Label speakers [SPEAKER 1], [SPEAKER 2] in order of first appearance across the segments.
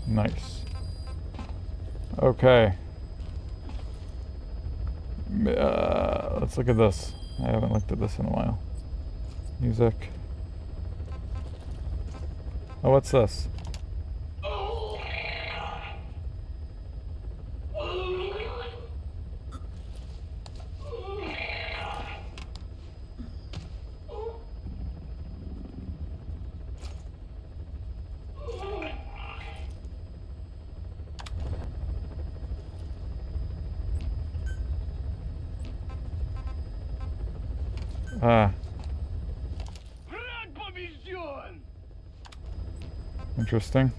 [SPEAKER 1] Nice. Okay. Let's look at this. I haven't looked at this in a while. Music. Oh, what's this? Ah. Interesting.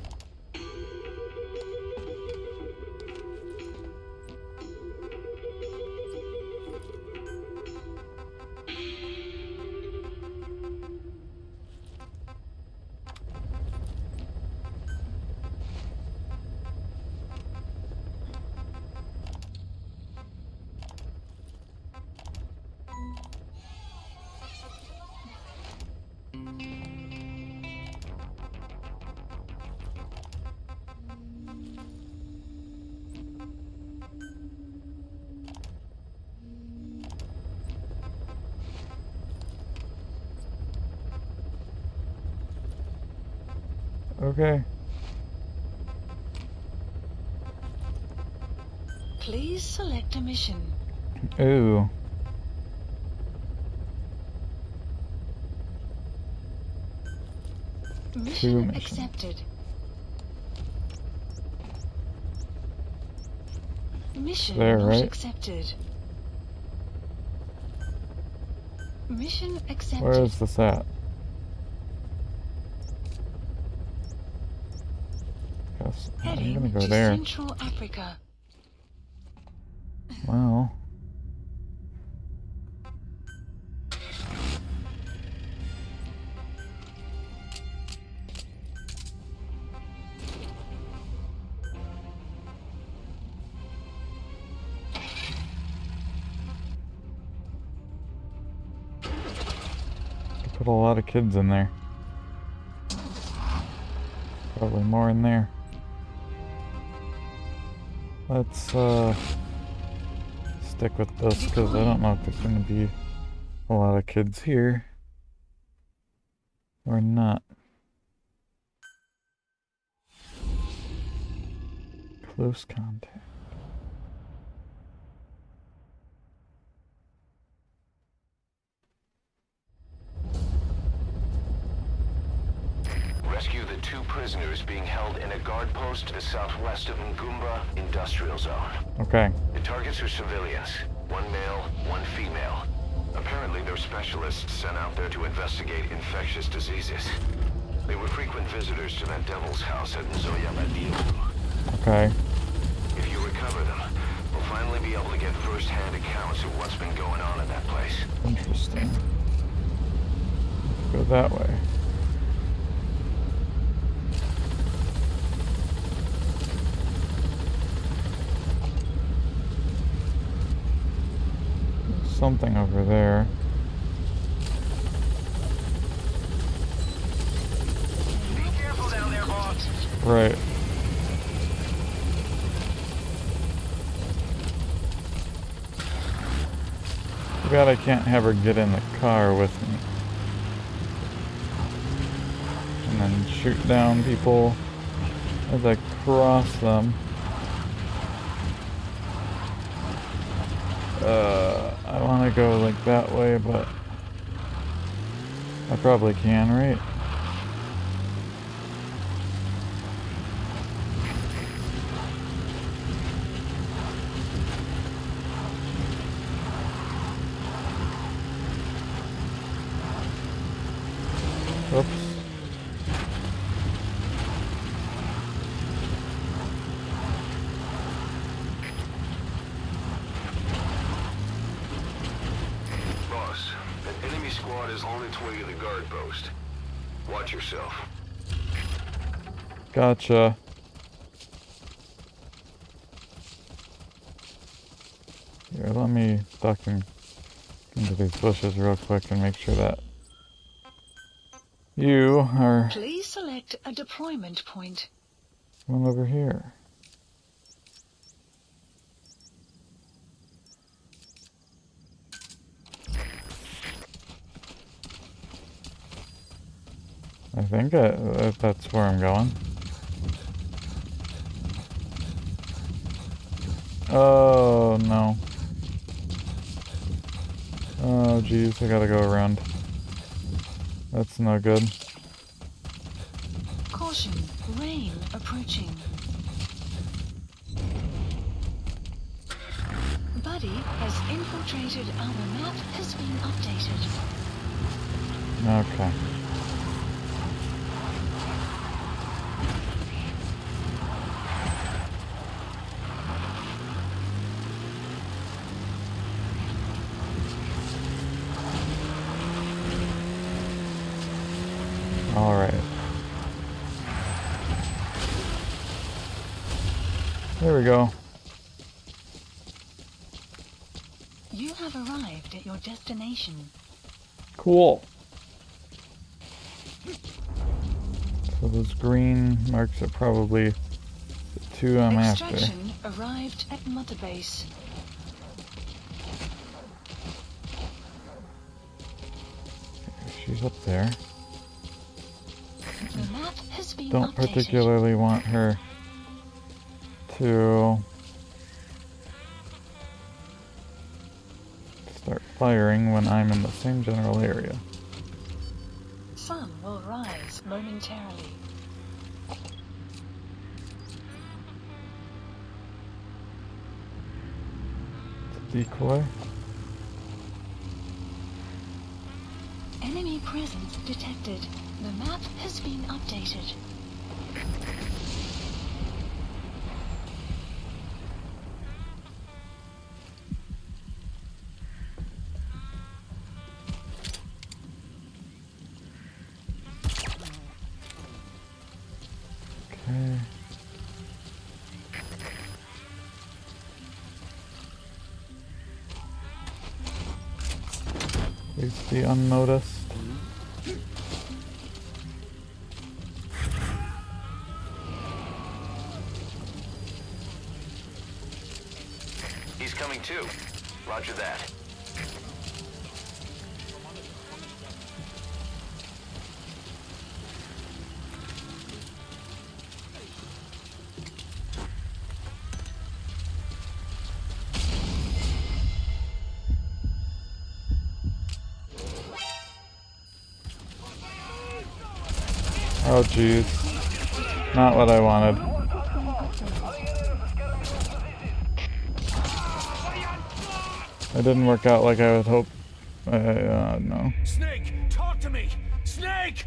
[SPEAKER 1] Okay.
[SPEAKER 2] Please select a mission.
[SPEAKER 1] Ooh.
[SPEAKER 2] Mission
[SPEAKER 1] missions.
[SPEAKER 2] accepted. Mission
[SPEAKER 1] There,
[SPEAKER 2] not
[SPEAKER 1] right?
[SPEAKER 2] accepted. Mission accepted.
[SPEAKER 1] Where is this at? Yes, I'm
[SPEAKER 2] Heading
[SPEAKER 1] gonna go
[SPEAKER 2] to
[SPEAKER 1] there.
[SPEAKER 2] Central Africa.
[SPEAKER 1] Well. Put a lot of kids in there. Probably more in there. Let's stick with this because I don't know if there's going to be a lot of kids here or not. Close contact.
[SPEAKER 3] Rescue the 2 prisoners being held in a guard post to the southwest of Ngumba Industrial Zone.
[SPEAKER 1] Okay.
[SPEAKER 3] The targets are civilians. 1 male, 1 female. Apparently they're specialists sent out there to investigate infectious diseases. They were frequent visitors to that devil's house at Nzoya Madilu.
[SPEAKER 1] Okay.
[SPEAKER 3] If you recover them, we'll finally be able to get first-hand accounts of what's been going on in that place.
[SPEAKER 1] Interesting. Go that way. Something over there.
[SPEAKER 3] Be careful down there, boss.
[SPEAKER 1] Right. Too bad I can't have her get in the car with me. And then shoot down people as I cross them. I want to go like that way, but I probably can, right? Oops.
[SPEAKER 3] Boss, an enemy squad is on its way to the guard post. Watch yourself.
[SPEAKER 1] Gotcha. Here, let me duck into these bushes real quick and make sure that you are...
[SPEAKER 2] Please select a deployment point.
[SPEAKER 1] One over here. I think that's where I'm going. Oh, no. Oh, geez, I gotta go around. That's no good.
[SPEAKER 2] Caution, rain approaching. Buddy has infiltrated. Our map has been updated.
[SPEAKER 1] Okay. Alright. There we go.
[SPEAKER 2] You have arrived at your destination.
[SPEAKER 1] Cool. So those green marks are probably the two I'm after.
[SPEAKER 2] Extraction arrived at Mother Base.
[SPEAKER 1] She's up there.
[SPEAKER 2] The map has been
[SPEAKER 1] Don't
[SPEAKER 2] updated.
[SPEAKER 1] particularly want her to start firing when I'm in the same general area.
[SPEAKER 2] Sun will rise momentarily.
[SPEAKER 1] Decoy.
[SPEAKER 2] Enemy presence detected. The map has been updated.
[SPEAKER 1] Okay. Please be unnoticed.
[SPEAKER 3] He's coming too. Roger that.
[SPEAKER 1] Oh jeez. Not what I wanted. It didn't work out like I would hope. No.
[SPEAKER 4] Snake, talk to me! Snake!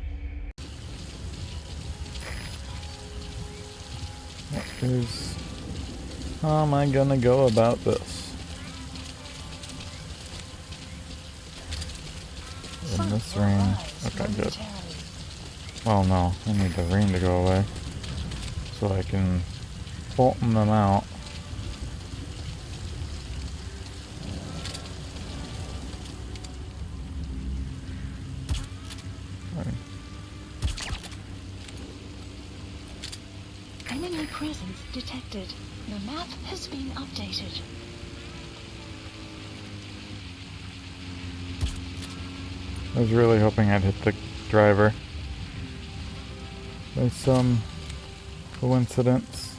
[SPEAKER 1] What is... How am I gonna go about this? In this
[SPEAKER 2] will
[SPEAKER 1] rain.
[SPEAKER 2] rise
[SPEAKER 1] Okay, good.
[SPEAKER 2] momentarily.
[SPEAKER 1] Well, no. I need the rain to go away. So I can Fulton them out. Sorry.
[SPEAKER 2] Enemy presence detected. The map has been updated.
[SPEAKER 1] I was really hoping I'd hit the driver. By some coincidence.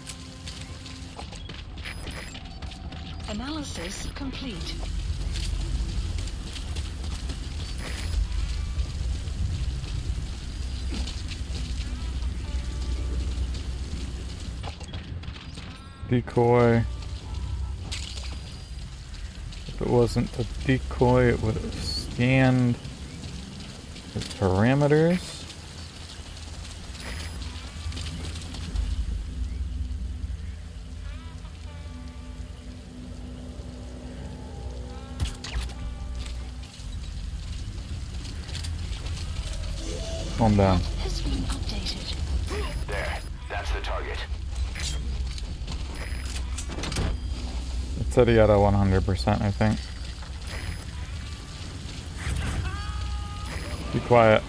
[SPEAKER 2] Analysis complete.
[SPEAKER 1] Decoy. If it wasn't a decoy, it would have scanned his parameters. Calm down.
[SPEAKER 2] Map has been updated.
[SPEAKER 3] There. That's the target.
[SPEAKER 1] It said he had a 100%, I think. Be quiet.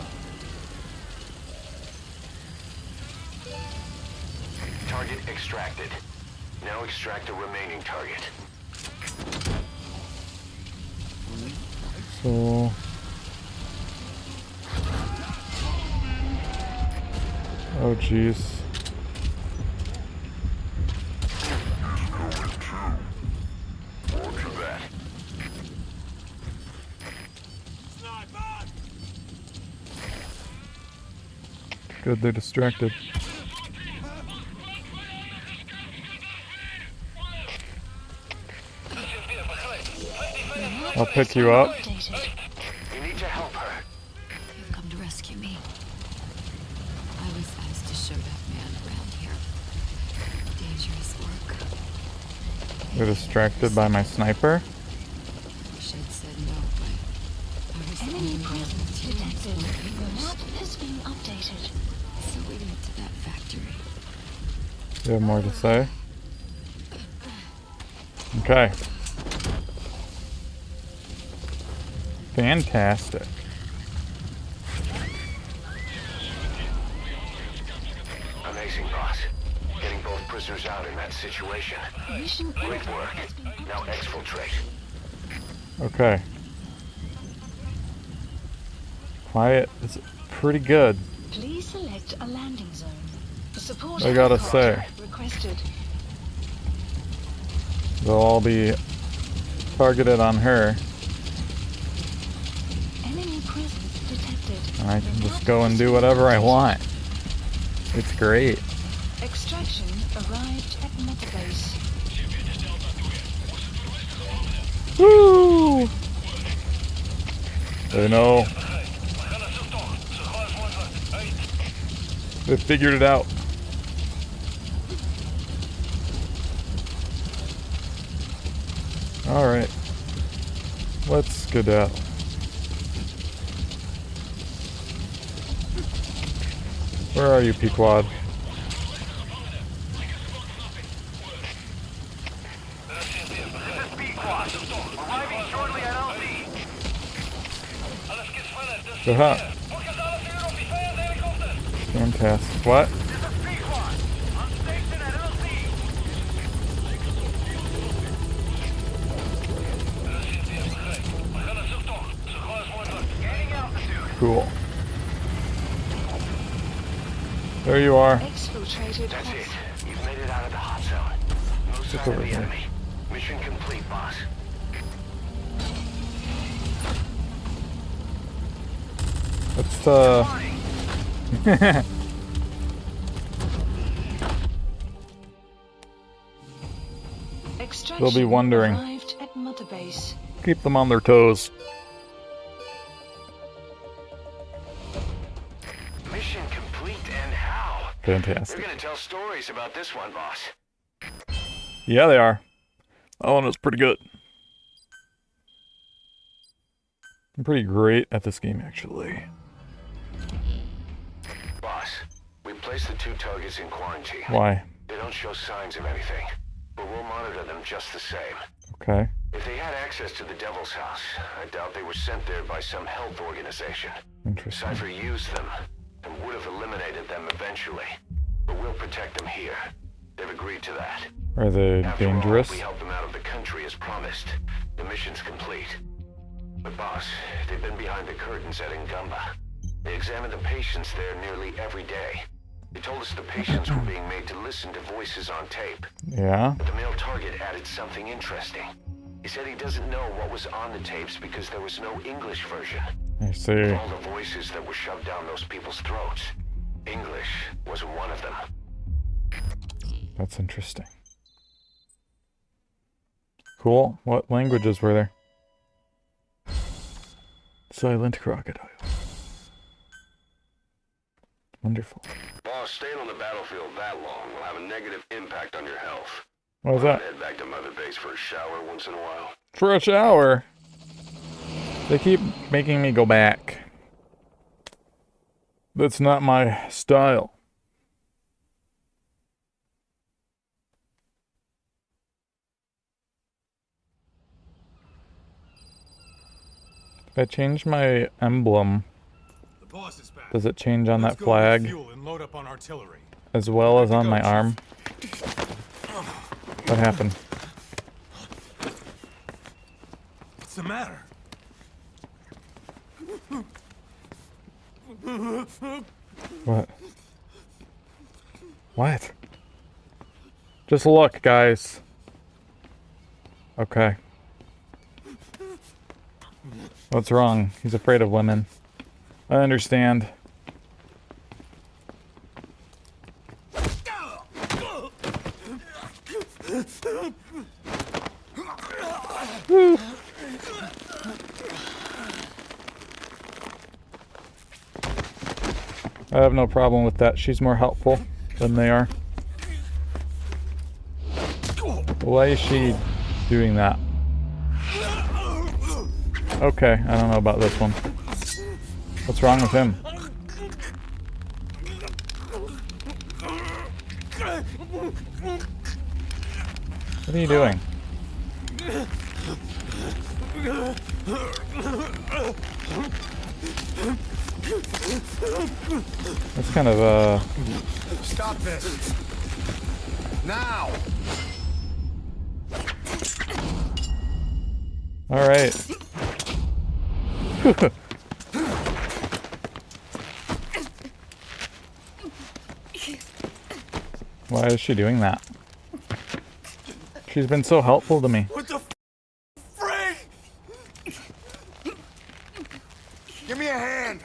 [SPEAKER 3] Target extracted. Now extract the remaining target.
[SPEAKER 1] So... Oh, jeez.
[SPEAKER 3] Roger that.
[SPEAKER 1] Good, they're distracted. I'll pick you up.
[SPEAKER 2] Updated.
[SPEAKER 3] You need to help her.
[SPEAKER 5] You've come to rescue me. I was asked to show that man around here. Dangerous work.
[SPEAKER 1] They're distracted by my sniper.
[SPEAKER 5] I wish I'd said no, but I was the
[SPEAKER 2] Enemy
[SPEAKER 5] only one
[SPEAKER 2] presence
[SPEAKER 5] with humans
[SPEAKER 2] detected.
[SPEAKER 5] looking
[SPEAKER 2] The
[SPEAKER 5] first.
[SPEAKER 2] map has been updated.
[SPEAKER 5] So we went to that factory.
[SPEAKER 1] You have more to say? Okay. Fantastic.
[SPEAKER 3] Amazing, boss. Getting both prisoners out in that situation.
[SPEAKER 2] Mission
[SPEAKER 3] Great
[SPEAKER 2] info
[SPEAKER 3] work.
[SPEAKER 2] has been
[SPEAKER 3] Now
[SPEAKER 2] updated.
[SPEAKER 3] exfiltrate.
[SPEAKER 1] Okay. Quiet is pretty good.
[SPEAKER 2] Please select a landing zone. Support
[SPEAKER 1] I gotta
[SPEAKER 2] helicopter
[SPEAKER 1] say.
[SPEAKER 2] requested.
[SPEAKER 1] They'll all be targeted on her.
[SPEAKER 2] Enemy presence detected.
[SPEAKER 1] And I
[SPEAKER 2] The
[SPEAKER 1] can just
[SPEAKER 2] map
[SPEAKER 1] go and
[SPEAKER 2] has
[SPEAKER 1] do
[SPEAKER 2] been
[SPEAKER 1] whatever I
[SPEAKER 2] updated.
[SPEAKER 1] want. It's great.
[SPEAKER 2] Extraction arrived at Mother Base.
[SPEAKER 1] Woo! They know. They figured it out. Alright. Let's skedaddle. Where are you, Pequod? Aha. Fantastic. What? Cool. There you are.
[SPEAKER 2] Exfiltrated.
[SPEAKER 3] That's it. You've made it out of the hot zone. No
[SPEAKER 1] Look
[SPEAKER 3] sign
[SPEAKER 1] over
[SPEAKER 3] of the
[SPEAKER 1] here.
[SPEAKER 3] enemy. Mission complete, boss.
[SPEAKER 1] Let's
[SPEAKER 2] Extraction
[SPEAKER 1] They'll be wondering.
[SPEAKER 2] arrived at Mother Base.
[SPEAKER 1] keep them on their toes.
[SPEAKER 3] Mission complete, and how?
[SPEAKER 1] Fantastic.
[SPEAKER 3] They're gonna tell stories about this one, boss.
[SPEAKER 1] Yeah, they are. That one was pretty good. I'm pretty great at this game, actually.
[SPEAKER 3] Boss, we placed the two targets in quarantine.
[SPEAKER 1] Why?
[SPEAKER 3] They don't show signs of anything, but we'll monitor them just the same.
[SPEAKER 1] Okay.
[SPEAKER 3] If they had access to the Devil's House, I doubt they were sent there by some health organization.
[SPEAKER 1] Interesting.
[SPEAKER 3] Cypher used them, and would have eliminated them eventually. But we'll protect them here. They've agreed to that.
[SPEAKER 1] Are they
[SPEAKER 3] After
[SPEAKER 1] dangerous?
[SPEAKER 3] all, we helped them out of the country as promised. The mission's complete. But boss, they've been behind the curtains at Ngumba. They examined the patients there nearly every day. They told us the patients were being made to listen to voices on tape.
[SPEAKER 1] Yeah.
[SPEAKER 3] But the male target added something interesting. He said he doesn't know what was on the tapes because there was no English version.
[SPEAKER 1] I see.
[SPEAKER 3] All the voices that were shoved down those people's throats, English wasn't one of them.
[SPEAKER 1] That's interesting. Cool. What languages were there? Silent crocodile. Wonderful.
[SPEAKER 3] Boss, staying on the battlefield that long will have a negative impact on your health.
[SPEAKER 1] What was that?
[SPEAKER 3] Head back to Mother Base for a shower once in a while.
[SPEAKER 1] For a shower. They keep making me go back. That's not my style. If I change my emblem,
[SPEAKER 4] The boss is back.
[SPEAKER 1] does it change on
[SPEAKER 4] Let's
[SPEAKER 1] that
[SPEAKER 4] go get
[SPEAKER 1] flag?
[SPEAKER 4] fuel and load up on artillery.
[SPEAKER 1] as well as on my arm. What happened?
[SPEAKER 4] What's the matter?
[SPEAKER 1] What? What? Just look, guys. Okay. What's wrong? He's afraid of women. I understand. Woo. I have no problem with that. She's more helpful than they are. Why is she doing that? Okay, I don't know about this one. What's wrong with him? What are you doing? That's kind of,
[SPEAKER 4] Stop this! Now!
[SPEAKER 1] Alright. Why is she doing that? She's been so helpful to me.
[SPEAKER 4] What the frick? Give me a hand!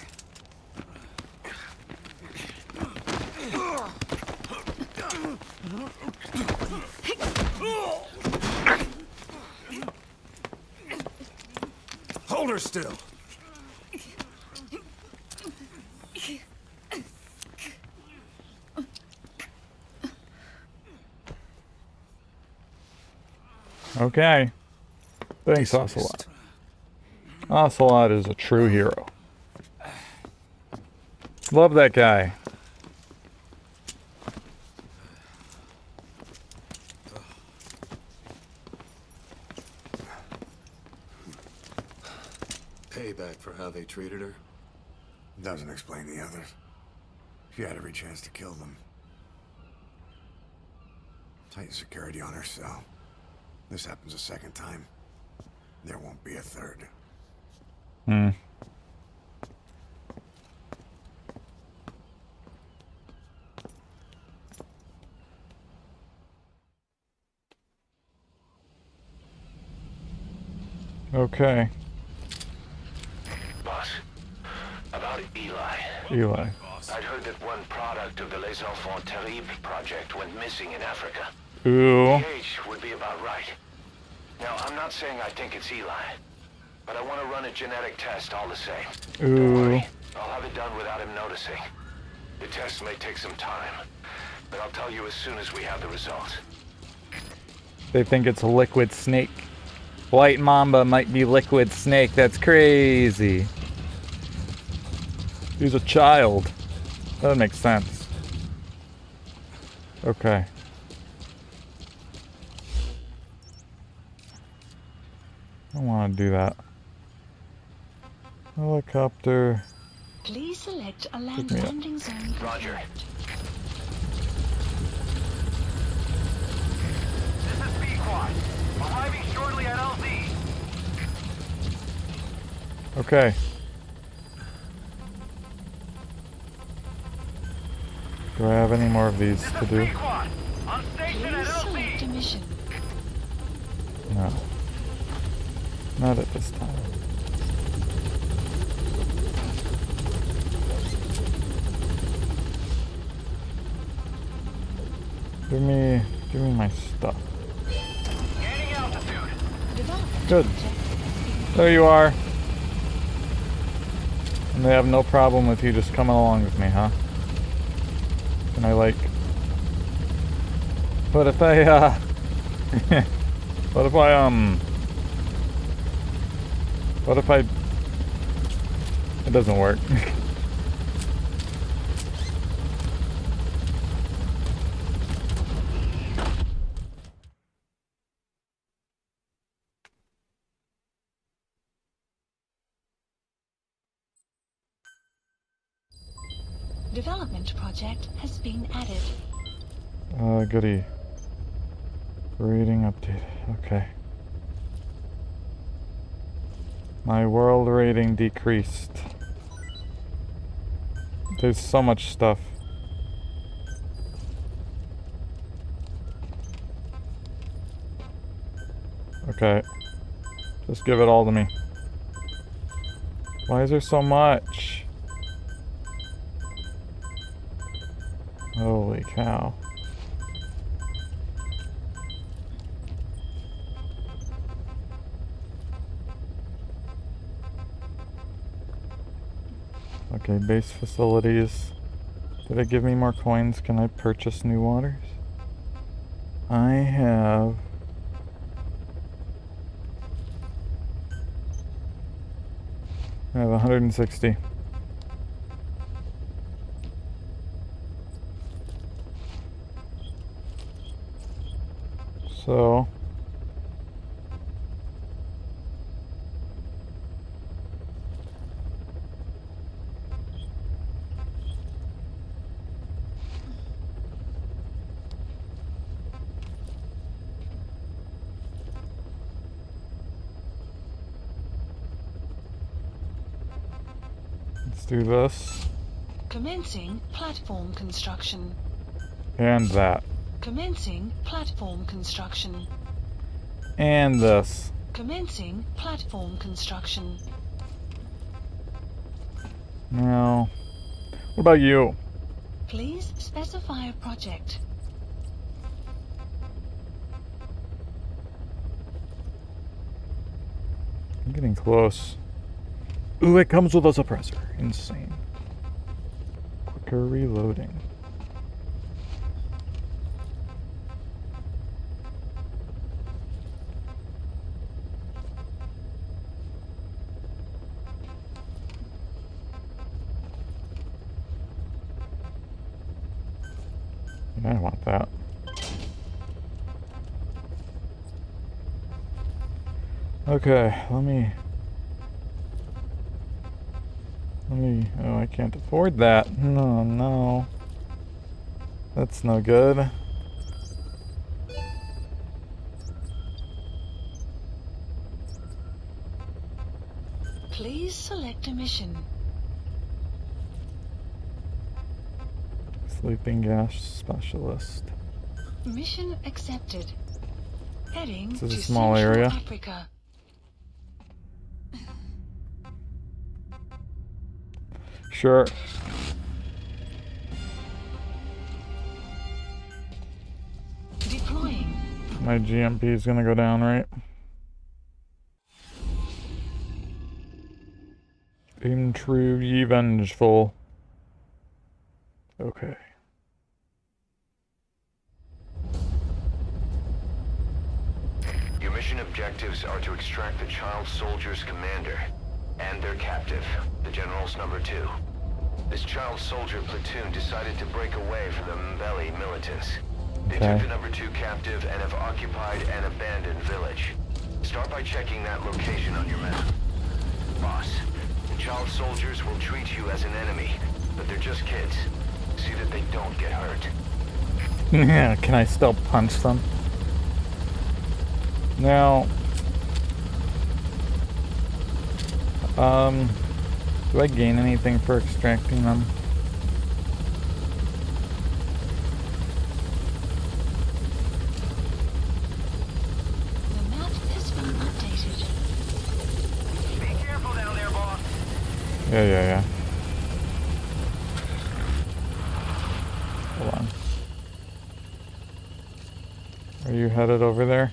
[SPEAKER 4] Hold her still.
[SPEAKER 1] Okay. Thanks, Ocelot. Ocelot is a true hero. Love that guy.
[SPEAKER 6] Payback for how they treated her?
[SPEAKER 7] Doesn't explain the others. She had every chance to kill them. Tight security on her cell. This happens a second time. There won't be a third.
[SPEAKER 1] Hmm. Okay.
[SPEAKER 3] Boss, about Eli.
[SPEAKER 1] Eli.
[SPEAKER 3] I'd heard that one product of the Les Enfants Terribles project went missing in Africa.
[SPEAKER 1] Ooh.
[SPEAKER 3] The age would be about right. Now, I'm not saying I think it's Eli, but I want to run a genetic test all the same. Don't
[SPEAKER 1] Ooh.
[SPEAKER 3] worry, I'll have it done without him noticing. The test may take some time, but I'll tell you as soon as we have the results.
[SPEAKER 1] They think it's a liquid snake. White Mamba might be liquid snake. That's crazy. He's a child. That makes sense. Okay. I don't want to do that. Helicopter.
[SPEAKER 2] Please select a
[SPEAKER 1] me
[SPEAKER 2] land
[SPEAKER 1] up.
[SPEAKER 2] landing zone.
[SPEAKER 3] Roger.
[SPEAKER 4] This is B-Quad. Arriving shortly at LZ.
[SPEAKER 1] Okay. Do I have any more of these to do?
[SPEAKER 4] B-Quad. On station at
[SPEAKER 2] Please select a
[SPEAKER 4] LZ.
[SPEAKER 2] mission.
[SPEAKER 1] No. Not at this time. Give me my stuff.
[SPEAKER 4] Gaining altitude.
[SPEAKER 2] Development
[SPEAKER 1] Good.
[SPEAKER 2] objective.
[SPEAKER 1] There you are. And they have no problem with you just coming along with me, huh? Can I like... What if I, What if I... It doesn't work.
[SPEAKER 2] Development project has been added.
[SPEAKER 1] Goody. Rating updated. Okay. My world rating decreased. There's so much stuff. Okay. Just give it all to me. Why is there so much? Holy cow. Okay, base facilities. Did it give me more coins? Can I purchase new waters? I have... I have 160. So... let's do this.
[SPEAKER 2] Commencing platform construction.
[SPEAKER 1] And that.
[SPEAKER 2] Commencing platform construction.
[SPEAKER 1] And this.
[SPEAKER 2] Commencing platform construction.
[SPEAKER 1] Now, what about you?
[SPEAKER 2] Please specify a project.
[SPEAKER 1] I'm getting close. Ooh, it comes with a suppressor. Insane. Quicker reloading. I want that. Okay, let me... Oh, I can't afford that. No, no. That's no good.
[SPEAKER 2] Please select a mission.
[SPEAKER 1] Sleeping gas specialist.
[SPEAKER 2] Mission accepted. Heading
[SPEAKER 1] This is a
[SPEAKER 2] to
[SPEAKER 1] small
[SPEAKER 2] Central
[SPEAKER 1] area.
[SPEAKER 2] Africa.
[SPEAKER 1] Sure.
[SPEAKER 2] Deploying.
[SPEAKER 1] My GMP is gonna go down, right? Aim true, ye vengeful. Okay.
[SPEAKER 3] Your mission objectives are to extract the child soldier's commander and their captive, the General's number 2. This child soldier platoon decided to break away from the Mbeli militants. They took the number 2 captive and have occupied an abandoned village. Start by checking that location on your map. Boss, the child soldiers will treat you as an enemy, but they're just kids. See that they don't get hurt.
[SPEAKER 1] Yeah, can I still punch them? Now, do I gain anything for extracting them?
[SPEAKER 2] The map has been updated.
[SPEAKER 4] Be careful down there, boss.
[SPEAKER 1] Yeah. Hold on. Are you headed over there?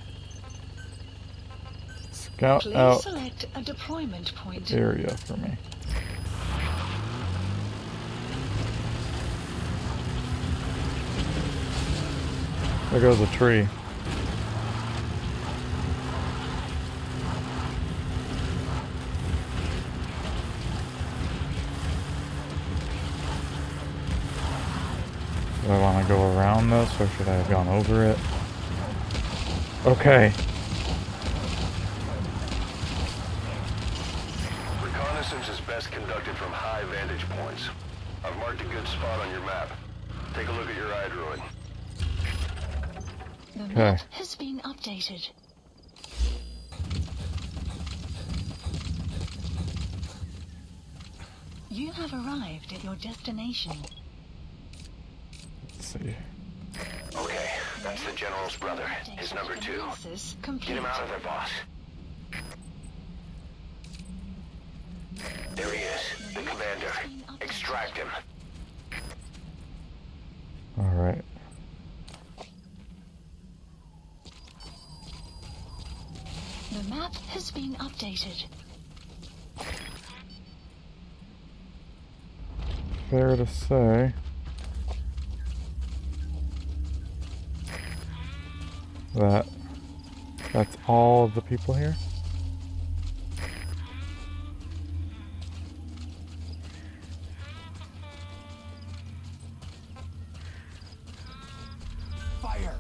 [SPEAKER 1] Scout
[SPEAKER 2] Please
[SPEAKER 1] out
[SPEAKER 2] select a deployment point.
[SPEAKER 1] area for me. There goes a tree. Do I want to go around this, or should I have gone over it? Okay.
[SPEAKER 3] Reconnaissance is best conducted from high vantage points. I've marked a good spot on your map. Take a look at your eye druid.
[SPEAKER 2] The
[SPEAKER 1] Okay.
[SPEAKER 2] map has been updated. You have arrived at your destination.
[SPEAKER 1] Let's see.
[SPEAKER 3] Okay, that's the General's brother, his number 2.
[SPEAKER 2] Analysis
[SPEAKER 3] Get
[SPEAKER 2] complete.
[SPEAKER 3] him out of there, boss. There he is, the commander. Extract him.
[SPEAKER 1] Alright.
[SPEAKER 2] The map has been updated.
[SPEAKER 1] Fair to say. That's all of the people here?
[SPEAKER 7] Fire!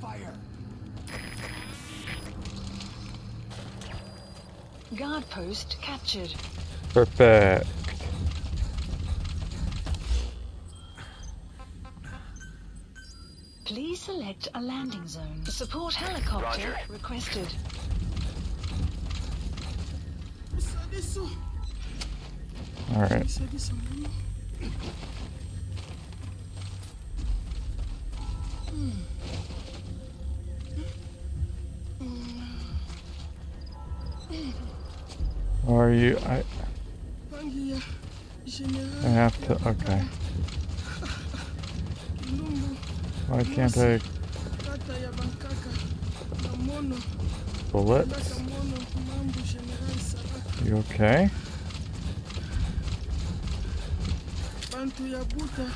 [SPEAKER 7] Fire!
[SPEAKER 2] Guard post captured.
[SPEAKER 1] Perfect.
[SPEAKER 2] Please select a landing zone. Support helicopter
[SPEAKER 3] Roger.
[SPEAKER 2] requested.
[SPEAKER 1] Alright. Are you? I have to. Okay. Why can't I? Bullets? You okay?
[SPEAKER 8] Bantu ya buta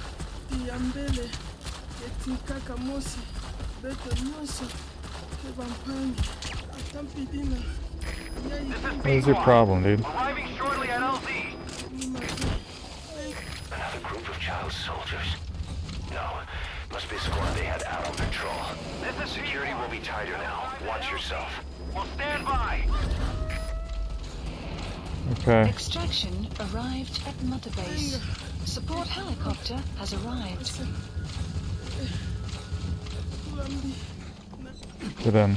[SPEAKER 8] ya mbele etikaka mosi beto nyonso ke bampangi atampidina.
[SPEAKER 1] What is your problem, dude?
[SPEAKER 4] Arriving shortly at LZ.
[SPEAKER 3] Another group of child soldiers? No, must be a squad they had out on patrol.
[SPEAKER 4] This is
[SPEAKER 3] Security will be tighter now. Watch yourself.
[SPEAKER 4] We'll stand by.
[SPEAKER 1] Okay.
[SPEAKER 2] Extraction arrived at Mother Base. Support helicopter has arrived.
[SPEAKER 1] Get in.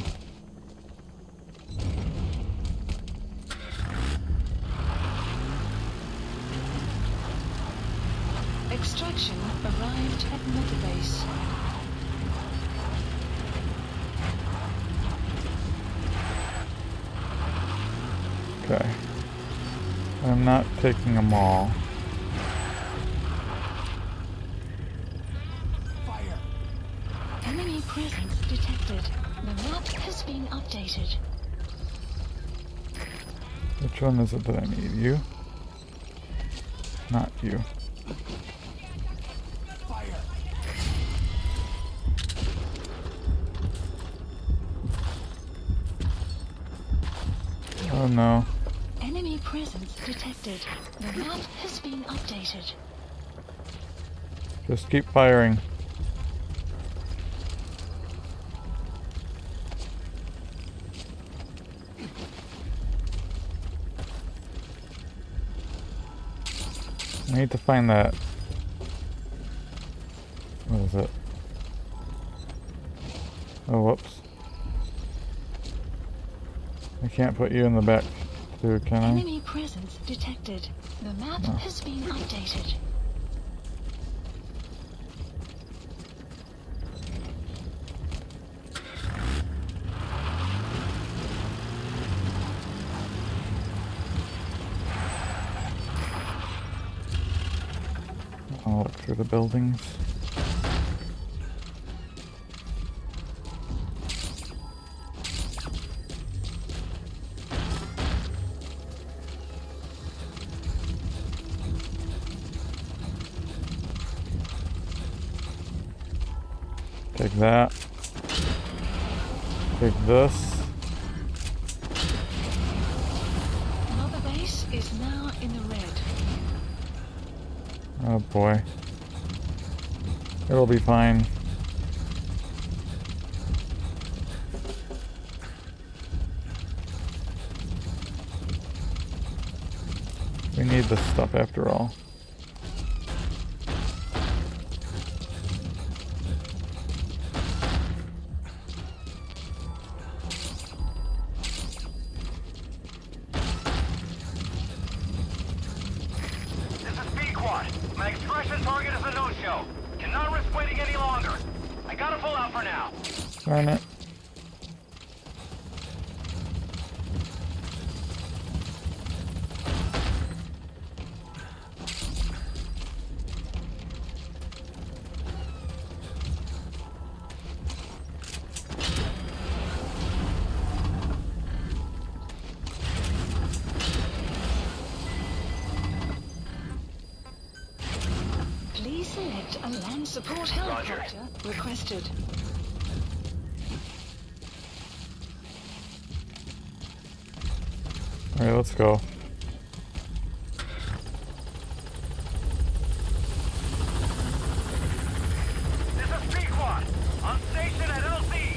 [SPEAKER 2] Extraction arrived at Mother Base.
[SPEAKER 1] Okay. I'm not taking them all.
[SPEAKER 7] Fire!
[SPEAKER 2] Enemy presence detected. The map has been updated.
[SPEAKER 1] Which one is it that I need? You? Not you.
[SPEAKER 7] Fire!
[SPEAKER 1] Oh no.
[SPEAKER 2] Enemy presence detected. The map has been updated.
[SPEAKER 1] Just keep firing. I need to find that. What is it? Oh, whoops. I can't put you in the back too, can I?
[SPEAKER 2] Enemy presence detected. The map has been updated.
[SPEAKER 1] I'll look through the buildings. Take that. Take this.
[SPEAKER 2] Mother base is now in the red.
[SPEAKER 1] Oh boy. It'll be fine. We need this stuff after all.
[SPEAKER 4] This is Pequod. My extraction target is a no-show. Cannot risk waiting any longer. I gotta pull out for now.
[SPEAKER 1] Darn it.
[SPEAKER 2] Please select a land support helicopter requested.
[SPEAKER 1] Alright, let's go.
[SPEAKER 4] This is Pequod. On station at LZ.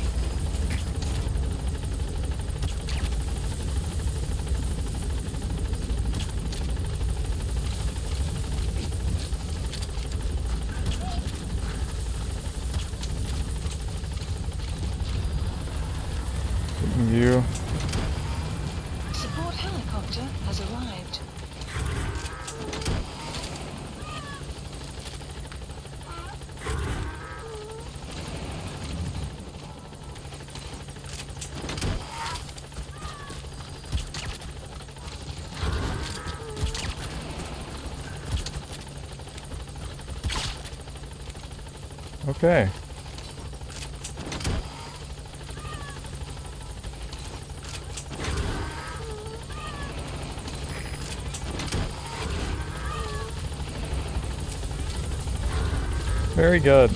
[SPEAKER 1] You.
[SPEAKER 2] Support helicopter has arrived.
[SPEAKER 1] Okay. Very good.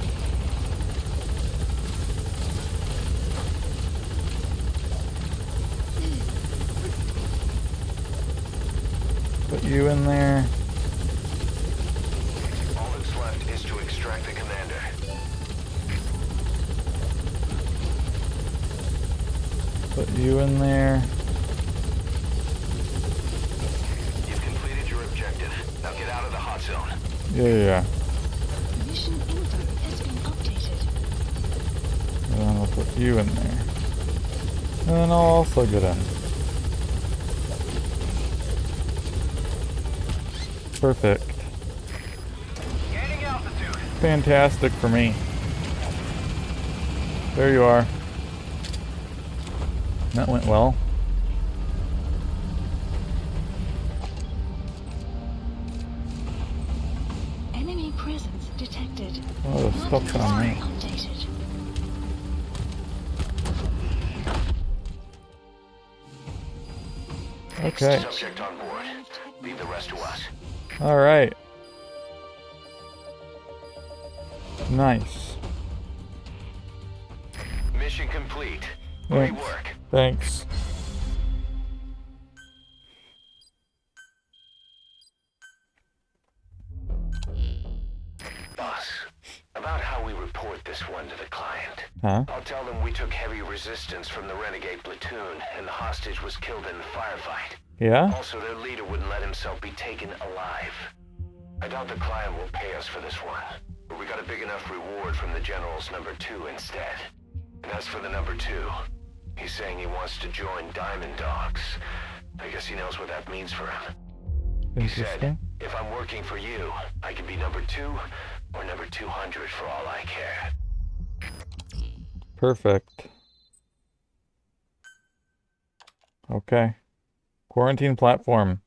[SPEAKER 1] Put you in there.
[SPEAKER 3] All that's left is to extract the commander.
[SPEAKER 1] Put you in there.
[SPEAKER 3] You've completed your objective. Now get out of the hot zone.
[SPEAKER 1] Yeah.
[SPEAKER 2] Mission info has been updated.
[SPEAKER 1] And then I'll put you in there. And then I'll also get in. Perfect.
[SPEAKER 4] Gaining altitude.
[SPEAKER 1] Fantastic for me. There you are. That went well.
[SPEAKER 2] Enemy presence detected.
[SPEAKER 1] Oh, the stuff's on me.
[SPEAKER 2] Updated.
[SPEAKER 1] Okay.
[SPEAKER 3] Subject on board. Leave the rest to us.
[SPEAKER 1] Alright. Nice.
[SPEAKER 3] Mission complete. Great
[SPEAKER 1] Thanks.
[SPEAKER 3] work.
[SPEAKER 1] Thanks.
[SPEAKER 3] Boss, about how we report this one to the client.
[SPEAKER 1] Huh?
[SPEAKER 3] I'll tell them we took heavy resistance from the renegade platoon and the hostage was killed in the firefight.
[SPEAKER 1] Yeah?
[SPEAKER 3] Also, their leader wouldn't let himself be taken alive. I doubt the client will pay us for this one, but we got a big enough reward from the General's number 2 instead. And as for the number 2, he's saying he wants to join Diamond Dogs. I guess he knows what that means for him. He said,
[SPEAKER 1] Interesting.
[SPEAKER 3] if I'm working for you, I can be number 2 or number 200 for all I care.
[SPEAKER 1] Perfect. Okay. Quarantine platform.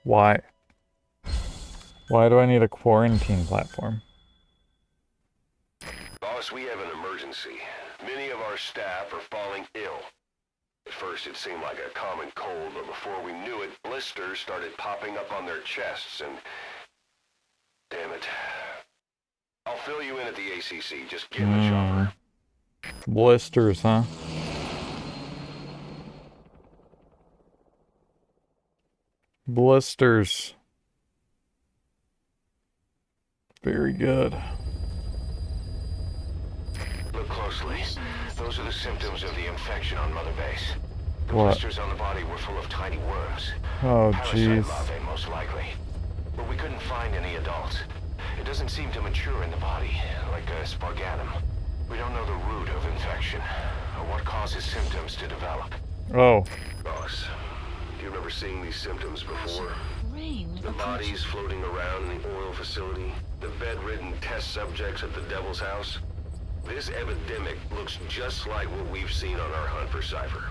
[SPEAKER 1] Why? Why do I need a quarantine platform?
[SPEAKER 3] Boss, we have an emergency. Many of our staff are falling ill. At first it seemed like a common cold, but before we knew it, blisters started popping up on their chests and... Damn it. I'll fill you in at the ACC. Just give it a chopper.
[SPEAKER 1] Blisters, huh? Blisters. Very good.
[SPEAKER 3] Look closely. Those are the symptoms of the infection on Mother Base. The
[SPEAKER 1] What?
[SPEAKER 3] blisters on the body were full of tiny worms.
[SPEAKER 1] Oh,
[SPEAKER 3] Parasite
[SPEAKER 1] jeez.
[SPEAKER 3] larvae, most likely. But we couldn't find any adults. It doesn't seem to mature in the body, like a spargatum. We don't know the root of infection, or what causes symptoms to develop.
[SPEAKER 1] Oh.
[SPEAKER 3] Boss, do you remember seeing these symptoms before?
[SPEAKER 2] Rain.
[SPEAKER 3] The bodies floating around in the oil facility, the bedridden test subjects at the Devil's House. This epidemic looks just like what we've seen on our hunt for Cypher.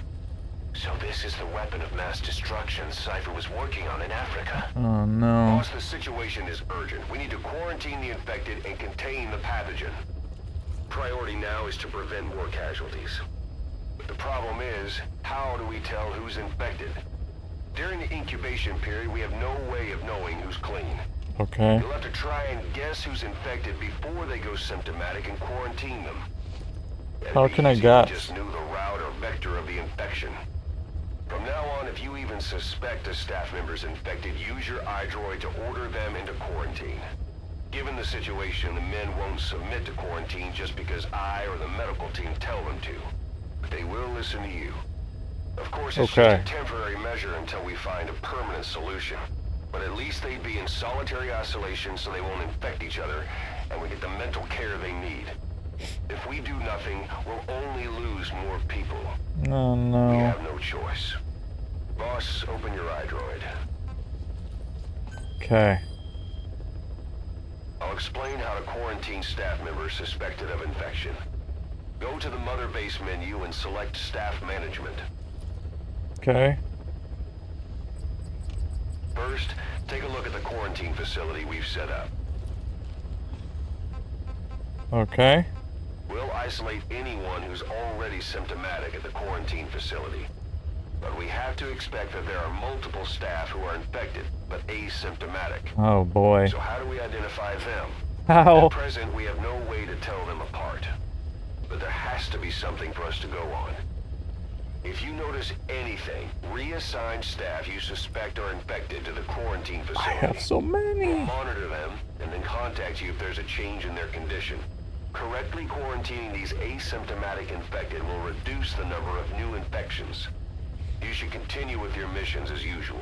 [SPEAKER 3] So this is the weapon of mass destruction Cypher was working on in Africa.
[SPEAKER 1] Oh, no.
[SPEAKER 3] Boss, the situation is urgent. We need to quarantine the infected and contain the pathogen. Priority now is to prevent more casualties. But the problem is, how do we tell who's infected? During the incubation period, we have no way of knowing who's clean.
[SPEAKER 1] Okay.
[SPEAKER 3] You'll have to try and guess who's infected before they go symptomatic and quarantine them.
[SPEAKER 1] How can I guess?
[SPEAKER 3] Just knew the route or vector of the infection. From now on, if you even suspect a staff member's infected, use your iDroid to order them into quarantine. Given the situation, the men won't submit to quarantine just because I or the medical team tell them to. But they will listen to you. Of course, it's
[SPEAKER 1] Okay.
[SPEAKER 3] just a temporary measure until we find a permanent solution. But at least they'd be in solitary isolation so they won't infect each other, and we get the mental care they need. If we do nothing, we'll only lose more people.
[SPEAKER 1] Oh,
[SPEAKER 3] We
[SPEAKER 1] no.
[SPEAKER 3] have no choice. Boss, open your iDroid.
[SPEAKER 1] Okay.
[SPEAKER 3] I'll explain how to quarantine staff members suspected of infection. Go to the Mother Base menu and select Staff Management.
[SPEAKER 1] Okay.
[SPEAKER 3] First, take a look at the quarantine facility we've set up.
[SPEAKER 1] Okay.
[SPEAKER 3] We'll isolate anyone who's already symptomatic at the quarantine facility. But we have to expect that there are multiple staff who are infected, but asymptomatic.
[SPEAKER 1] Oh, boy.
[SPEAKER 3] So how do we identify them?
[SPEAKER 1] How?
[SPEAKER 3] At present, we have no way to tell them apart. But there has to be something for us to go on. If you notice anything, reassign staff you suspect are infected to the quarantine
[SPEAKER 1] I
[SPEAKER 3] facility.
[SPEAKER 1] have so
[SPEAKER 3] We'll
[SPEAKER 1] many.
[SPEAKER 3] monitor them, and then contact you if there's a change in their condition. Correctly quarantining these asymptomatic infected will reduce the number of new infections. You should continue with your missions as usual.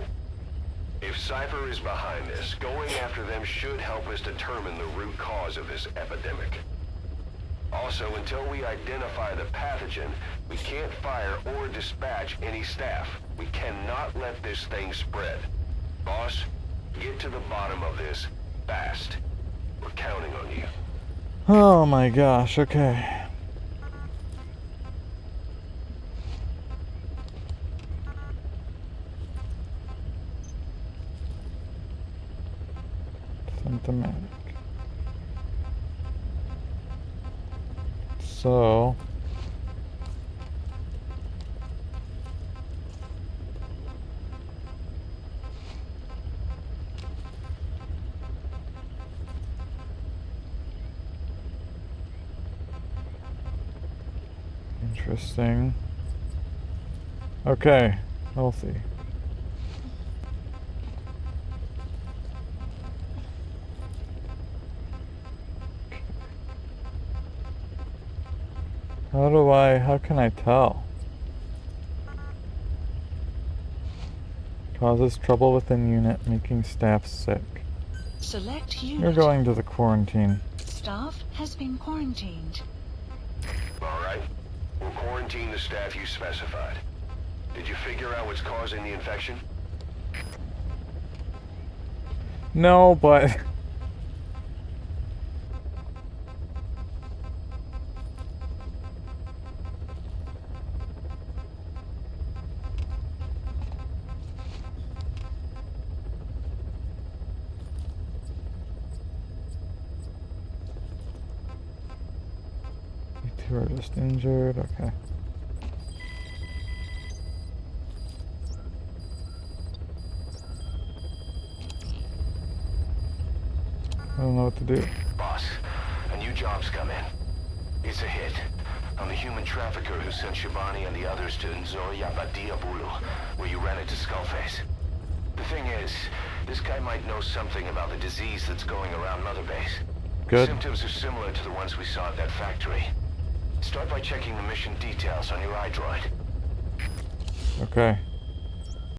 [SPEAKER 3] If Cypher is behind this, going after them should help us determine the root cause of this epidemic. Also, until we identify the pathogen, we can't fire or dispatch any staff. We cannot let this thing spread. Boss, get to the bottom of this fast. We're counting on you.
[SPEAKER 1] Oh, my gosh. Okay. Symptomatic. So... Interesting. Okay, healthy. How can I tell? Causes trouble within unit, making staff sick.
[SPEAKER 2] Select unit.
[SPEAKER 1] You're going to the quarantine.
[SPEAKER 2] Staff has been quarantined.
[SPEAKER 3] All right. We'll quarantine the staff you specified. Did you figure out what's causing the infection?
[SPEAKER 1] No, but... You two are just injured, okay. I don't know what to do.
[SPEAKER 3] Boss, a new new jobs come in. It's a hit. I'm the human trafficker who sent Shabani and the others to Nzoia Badia Bulu, where you ran into Skullface. The thing is, this guy might know something about the disease that's going around Mother Base.
[SPEAKER 1] Good.
[SPEAKER 3] Symptoms are similar to the ones we saw at that factory. Start by checking the mission details on your iDroid.
[SPEAKER 1] Okay.